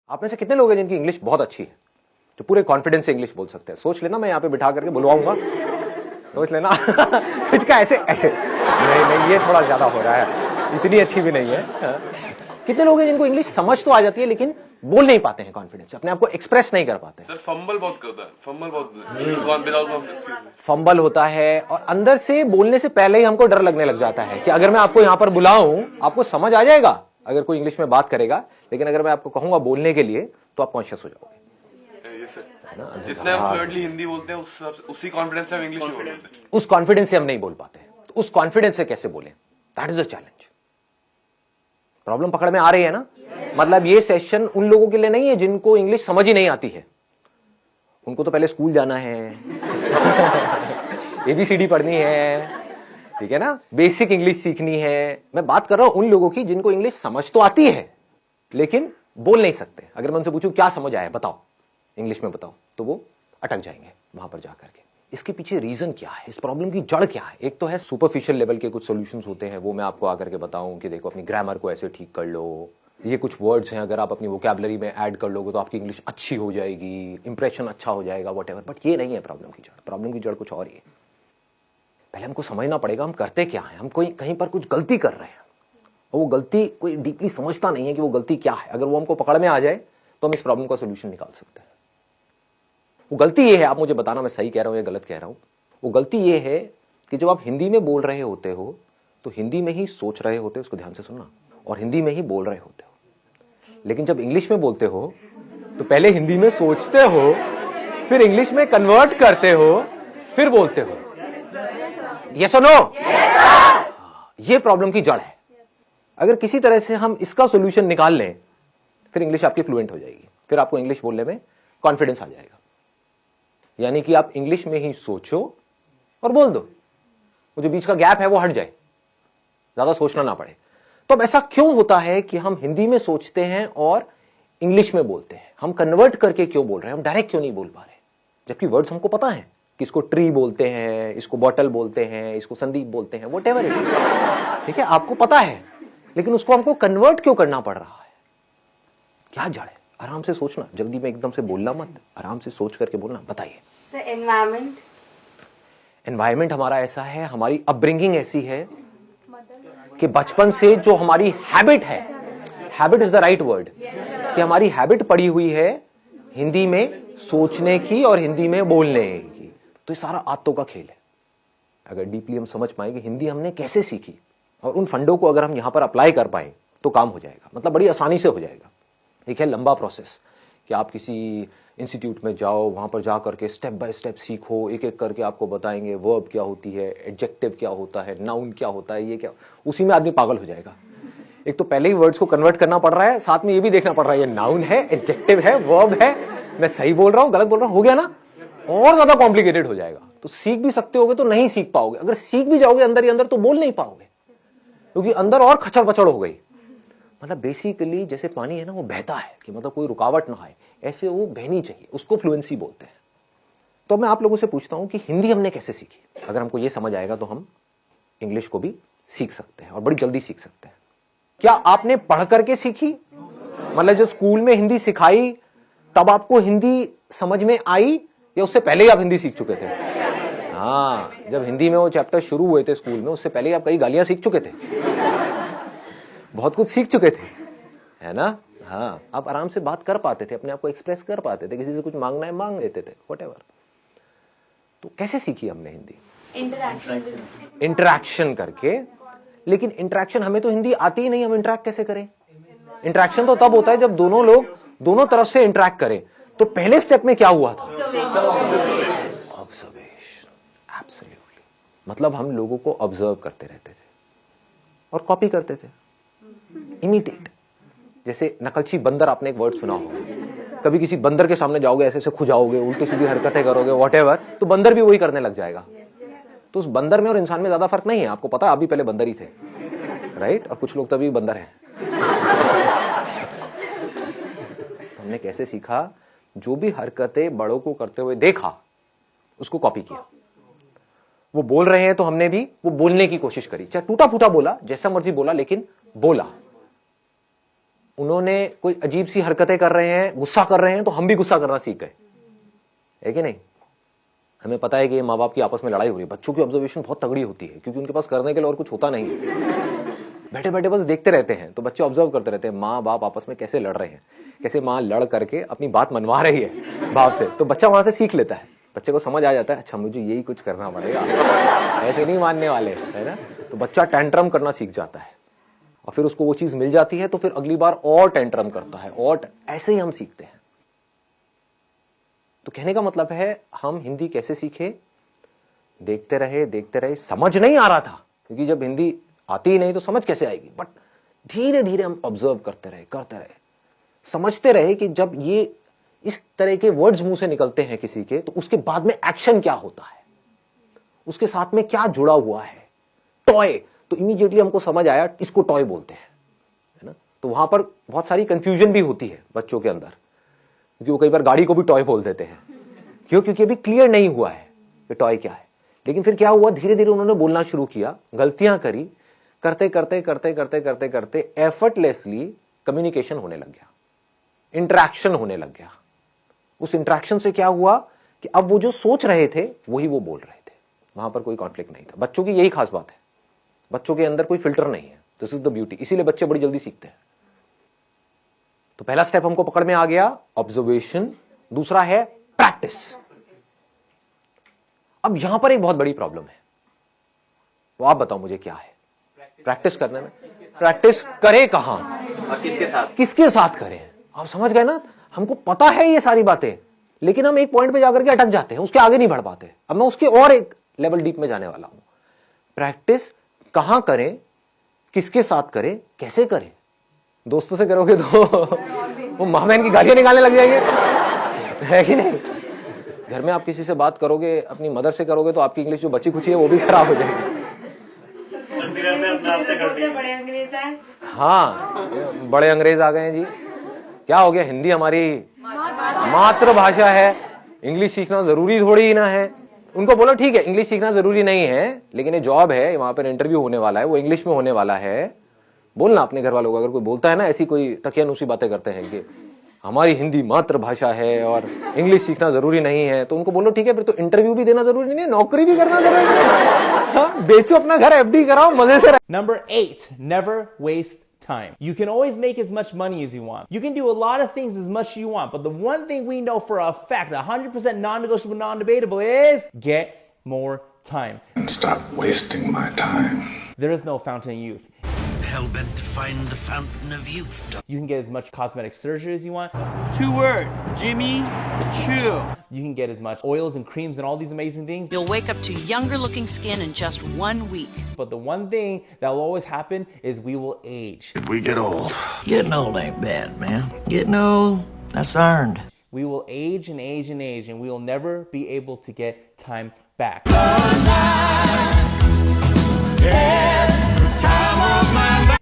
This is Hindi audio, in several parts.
आप में से कितने लोग हैं जिनकी इंग्लिश बहुत अच्छी है, जो पूरे कॉन्फिडेंस से इंग्लिश बोल सकते हैं? सोच लेना, मैं यहां पे बिठा करके बुलवाऊंगा, सोच लेना। कुछ का ऐसे ऐसे नहीं, ये थोड़ा ज्यादा हो रहा है, इतनी अच्छी भी नहीं है। कितने लोग हैं जिनको इंग्लिश समझ तो आ जाती है लेकिन बोल नहीं पाते हैं कॉन्फिडेंस से, अपने आप को एक्सप्रेस नहीं कर पाते हैं? सर फंबल बहुत करता है, फंबल बहुत फंबल होता है, और अंदर से बोलने से पहले ही हमको डर लगने लग जाता है कि अगर मैं आपको यहां पर बुलाऊं, आपको समझ आ जाएगा अगर कोई इंग्लिश में बात करेगा, लेकिन अगर मैं आपको कहूंगा बोलने के लिए तो आप कॉन्शियस हो जाओगे। जितने हम फ्लुएंटली हिंदी बोलते हैं उसी कॉन्फिडेंस से हम इंग्लिश नहीं बोलते हैं। उस कॉन्फिडेंस से हम नहीं बोल पाते, तो उस कॉन्फिडेंस से कैसे बोलें? That is the challenge. Problem पकड़ में आ रही है ना? मतलब ये सेशन उन लोगों के लिए नहीं है जिनको इंग्लिश समझ ही नहीं आती है, उनको तो पहले स्कूल जाना है, एबीसीडी पढ़नी है, ठीक है ना, बेसिक इंग्लिश सीखनी है। मैं बात कर रहा हूं उन लोगों की जिनको इंग्लिश समझ तो आती है लेकिन बोल नहीं सकते। अगर मैं उनसे पूछूं क्या समझ आया बताओ, इंग्लिश में बताओ, तो वो अटक जाएंगे वहां पर जाकर के। इसके पीछे रीजन क्या है, इस प्रॉब्लम की जड़ क्या है? एक तो है सुपरफिशियल लेवल के कुछ सॉल्यूशंस होते हैं, वो मैं आपको आकर के बताऊं कि देखो अपनी ग्रामर को ऐसे ठीक कर लो, ये कुछ वर्ड्स हैं अगर आप अपनी वोकैबुलरी में ऐड कर लोगे तो आपकी इंग्लिश अच्छी हो जाएगी, इंप्रेशन अच्छा हो जाएगा, व्हाटएवर। बट ये नहीं है प्रॉब्लम की जड़। प्रॉब्लम की जड़ कुछ और ही है। पहले हमको समझना पड़ेगा हम करते क्या है। हम कोई कहीं पर कुछ गलती कर रहे हैं और वो गलती कोई डीपली समझता नहीं है कि वो गलती क्या है। अगर वो हमको पकड़ में आ जाए तो हम इस प्रॉब्लम का सोल्यूशन निकाल सकते हैं। वो गलती ये है, आप मुझे बताना मैं सही कह रहा हूं या गलत कह रहा हूं। वो गलती ये है कि जब आप हिंदी में बोल रहे होते हो तो हिंदी में ही सोच रहे होते हो, उसको ध्यान से सुनना, और हिंदी में ही बोल रहे होते हो। लेकिन जब इंग्लिश में बोलते हो तो पहले हिंदी में सोचते हो, फिर इंग्लिश में कन्वर्ट करते हो, फिर बोलते हो। यस और नो? ये प्रॉब्लम की जड़ है। अगर किसी तरह से हम इसका सॉल्यूशन निकाल लें फिर इंग्लिश आपकी फ्लुएंट हो जाएगी, फिर आपको इंग्लिश बोलने में कॉन्फिडेंस आ जाएगा। यानी कि आप इंग्लिश में ही सोचो और बोल दो, वो जो बीच का गैप है वो हट जाए, ज्यादा सोचना ना पड़े। तो अब ऐसा क्यों होता है कि हम हिंदी में सोचते हैं और इंग्लिश में बोलते हैं? हम कन्वर्ट करके क्यों बोल रहे हैं? हम डायरेक्ट क्यों नहीं बोल पा रहे? जबकि वर्ड्स हमको पता है कि इसको ट्री बोलते हैं, इसको बॉटल बोलते हैं, इसको संदीप बोलते हैं, व्हाटएवर इट इज, ठीक है, आपको पता है, लेकिन उसको हमको कन्वर्ट क्यों करना पड़ रहा है? क्या जड़ है? आराम से सोचना, जल्दी में एकदम से बोलना मत, आराम से सोच करके बोलना। बताइए सर। एनवायरमेंट। एनवायरमेंट हमारा ऐसा है, हमारी अपब्रिंगिंग ऐसी है कि बचपन से जो हमारी हैबिट है, habit is the right word, कि हमारी हैबिट पड़ी हुई है हिंदी में सोचने की और हिंदी में बोलने की। तो ये सारा आदतों का खेल है। अगर डीपली हम समझ पाएंगे हिंदी हमने कैसे सीखी और उन फंडों को अगर हम यहां पर अप्लाई कर पाए तो काम हो जाएगा, मतलब बड़ी आसानी से हो जाएगा। एक है लंबा प्रोसेस कि आप किसी इंस्टीट्यूट में जाओ, वहां पर जा करके स्टेप बाय स्टेप सीखो, एक एक करके आपको बताएंगे वर्ब क्या होती है, एडजेक्टिव क्या होता है, नाउन क्या होता है, ये क्या, उसी में आदमी पागल हो जाएगा। एक तो पहले ही वर्ड्स को कन्वर्ट करना पड़ रहा है, साथ में ये भी देखना पड़ रहा है ये नाउन है, एडजेक्टिव है, वर्ब है, मैं सही बोल रहा हूं गलत बोल रहा हूं, हो गया ना? और ज्यादा कॉम्प्लिकेटेड हो जाएगा। तो सीख भी सकते होगे तो नहीं सीख पाओगे, अगर सीख भी जाओगे अंदर ही अंदर तो बोल नहीं पाओगे, क्योंकि अंदर और खचड़ पचड़ हो गई। मतलब बेसिकली जैसे पानी है ना, वो बहता है कि मतलब कोई रुकावट ना आए, ऐसे वो बहनी चाहिए, उसको फ्लुएंसी बोलते हैं। तो मैं आप लोगों से पूछता हूं कि हिंदी हमने कैसे सीखी? अगर हमको ये समझ आएगा तो हम इंग्लिश को भी सीख सकते हैं और बड़ी जल्दी सीख सकते हैं। क्या आपने पढ़ करके सीखी? मतलब जो स्कूल में हिंदी सिखाई तब आपको हिंदी समझ में आई, या उससे पहले ही आप हिंदी सीख चुके थे? हाँ, जब हिंदी में वो चैप्टर शुरू हुए थे स्कूल में, उससे पहले ही आप कई गालियां सीख चुके थे, बहुत कुछ सीख चुके थे, है ना? हाँ, आप आराम से बात कर पाते थे, अपने आप को एक्सप्रेस कर पाते थे, किसी से कुछ मांगना है मांग लेते थे, व्हाटएवर। तो कैसे सीखी हमने हिंदी? इंटरैक्शन करके। लेकिन इंटरैक्शन, हमें तो हिंदी आती ही नहीं, हम इंटरैक्ट कैसे करें? इंटरैक्शन तो तब होता है जब दोनों लोग दोनों तरफ से इंटरैक्ट करें। तो पहले स्टेप में क्या हुआ था? ऑब्जर्वेशन। एब्सोल्युटली। मतलब हम लोगों को ऑब्जर्व करते रहते थे और कॉपी करते थे, इमिटेट। जैसे नकलची बंदर, आपने एक वर्ड सुना होगा, कभी किसी बंदर के सामने जाओगे, ऐसे ऐसे खुजाओगे, उल्टी सीधी हरकतें करोगे, व्हाटएवर, तो बंदर भी वही करने लग जाएगा। तो उस बंदर में और इंसान में ज्यादा फर्क नहीं है, आपको पता है, आप भी पहले बंदर ही थे, राइट? और कुछ लोग तभी बंदर हैं। तो हमने कैसे सीखा? जो भी हरकतें बड़ों को करते हुए देखा उसको कॉपी किया। वो बोल रहे हैं तो हमने भी वो बोलने की कोशिश करी, चाहे टूटा फूटा बोला, जैसा मर्जी बोला, लेकिन बोला। उन्होंने कोई अजीब सी हरकतें कर रहे हैं, गुस्सा कर रहे हैं, तो हम भी गुस्सा करना सीख गए, है कि नहीं? हमें पता है कि माँ बाप की आपस में लड़ाई हो रही है, बच्चों की ऑब्जर्वेशन बहुत तगड़ी होती है क्योंकि उनके पास करने के लिए और कुछ होता नहीं है। बैठे बैठे बस देखते रहते हैं, तो बच्चे ऑब्जर्व करते रहते हैं माँ बाप आपस में कैसे लड़ रहे हैं, कैसे माँ लड़ करके अपनी बात मनवा रही है बाप से, तो बच्चा वहां से सीख लेता है। बच्चे को समझ आ जाता है, अच्छा मुझे यही कुछ करना पड़ेगा, ऐसे नहीं मानने वाले, है ना? तो बच्चा टेंट्रम करना सीख जाता है और फिर उसको वो चीज मिल जाती है तो फिर अगली बार और टेंट्रम करता है, और ऐसे ही हम सीखते हैं। तो कहने का मतलब है हम हिंदी कैसे सीखे? देखते रहे, समझ नहीं आ रहा था क्योंकि जब हिंदी आती ही नहीं तो समझ कैसे आएगी, बट धीरे धीरे हम ऑब्जर्व करते रहे, समझते रहे कि जब ये इस तरह के वर्ड्स मुंह से निकलते हैं किसी के, तो उसके बाद में एक्शन क्या होता है, उसके साथ में क्या जुड़ा हुआ है। टॉय, तो इमीडिएटली हमको समझ आया इसको टॉय बोलते हैं, है ना? तो वहां पर बहुत सारी कंफ्यूजन भी होती है बच्चों के अंदर, क्योंकि वो कई बार गाड़ी को भी टॉय बोल देते हैं। क्यों? क्योंकि अभी क्लियर नहीं हुआ है कि टॉय क्या है। लेकिन फिर क्या हुआ, धीरे धीरे उन्होंने बोलना शुरू किया, गलतियां करी, करते एफर्टलेसली कम्युनिकेशन होने लग गया, इंटरेक्शन होने लग गया। उस इंटरेक्शन से क्या हुआ कि अब वो जो सोच रहे थे वही वो बोल रहे थे, वहां पर कोई कॉन्फ्लिक्ट नहीं था। बच्चों की यही खास बात है, बच्चों के अंदर कोई फिल्टर नहीं है। दिस इज द ब्यूटी, इसीलिए बच्चे बड़ी जल्दी सीखते हैं। तो पहला स्टेप हमको पकड़ में आ गया, ऑब्जर्वेशन। दूसरा है प्रैक्टिस। अब यहां पर एक बहुत बड़ी प्रॉब्लम है, वो आप बताओ मुझे क्या है? प्रैक्टिस करने में, प्रैक्टिस करे कहां और किसके साथ करें? आप समझ गए ना? हमको पता है ये सारी बातें, लेकिन हम एक पॉइंट पे जाकर के अटक जाते हैं, उसके आगे नहीं बढ़ पाते। अब मैं उसके और एक लेवल डीप में जाने वाला हूं। प्रैक्टिस कहां करें, किसके साथ करें, कैसे करें? दोस्तों से करोगे तो वो मां बहन की गालियां निकालने लग जाएंगे, है कि नहीं? घर में आप किसी से बात करोगे, अपनी मदर से करोगे, तो आपकी इंग्लिश जो बची खुची है वो भी खराब हो जाएगी। बड़े अंग्रेज हैं। हाँ, बड़े अंग्रेज आ गए हैं जी। क्या हो गया, हिंदी हमारी मातृभाषा है, इंग्लिश सीखना जरूरी थोड़ी ही ना है। उनको बोलो ठीक है इंग्लिश सीखना जरूरी नहीं है, लेकिन ये जॉब है, वहां पर इंटरव्यू होने वाला है, वो इंग्लिश में होने वाला है। बोलना अपने घर वालों को, अगर कोई बोलता है ना ऐसी कोई तकियानुसी बातें करते हैं कि हमारी हिंदी मातृभाषा है और इंग्लिश सीखना जरूरी नहीं है, तो उनको बोलो ठीक है फिर तो इंटरव्यू भी देना जरूरी नहीं है, नौकरी भी करना जरूरी नहीं है। बेचो अपना घर, एफडी कराओ, मजे से। Number 8, never waste time. You can always make as much money as you want. You can do a lot of things as much as you want, but the one thing we know for a fact, 100% non-negotiable, non-debatable is get more time. Stop wasting my time. There is no fountain of youth. Hell-bent to find the fountain of youth. You can get as much cosmetic surgery as you want. 2 words, Jimmy Choo. You can get as much oils and creams and all these amazing things. You'll wake up to younger looking skin in just 1 week. But the one thing that will always happen is we will age. We get old. Getting old ain't bad, man. Getting old, that's earned. We will age and age and age, and we will never be able to get time back.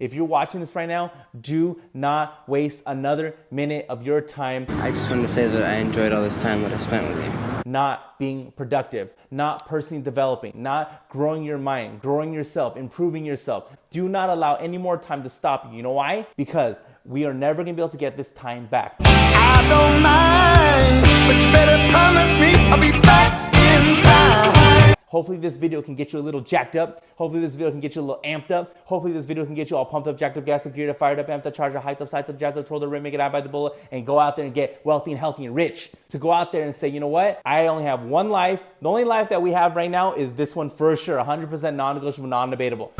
If you're watching this right now, do not waste another minute of your time I just wanted to say that I enjoyed all this time that I spent with you. not being productive, not personally developing, not growing your mind, growing yourself, improving yourself. Do not allow any more time to stop you. You know why? Because we are never going to be able to get this time back. I don't mind, but you better promise me I'll be back in time. Hopefully this video can get you a little jacked up. Hopefully this video can get you a little amped up. Hopefully this video can get you all pumped up, jacked up, gassed up, geared up, fired up, amped up, charged up, hyped up, psyched up, jazzed up, twirled up, rim, make it out by the bullet, and go out there and get wealthy and healthy and rich. To go out there and say, you know what? I only have one life. The only life that we have right now is this one for sure. 100% non-negotiable, non-debatable.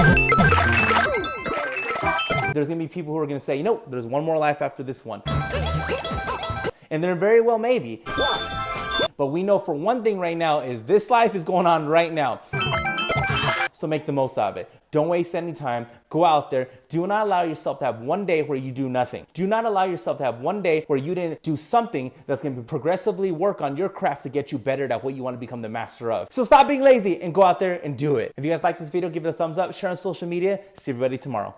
There's gonna be people who are gonna say, you know, there's one more life after this one. And there very well may be. But we know for one thing right now is this life is going on right now. So make the most of it. Don't waste any time. Go out there. Do not allow yourself to have one day where you do nothing. Do not allow yourself to have one day where you didn't do something that's going to progressively work on your craft to get you better at what you want to become the master of. So stop being lazy and go out there and do it. If you guys like this video, give it a thumbs up, share on social media. See everybody tomorrow.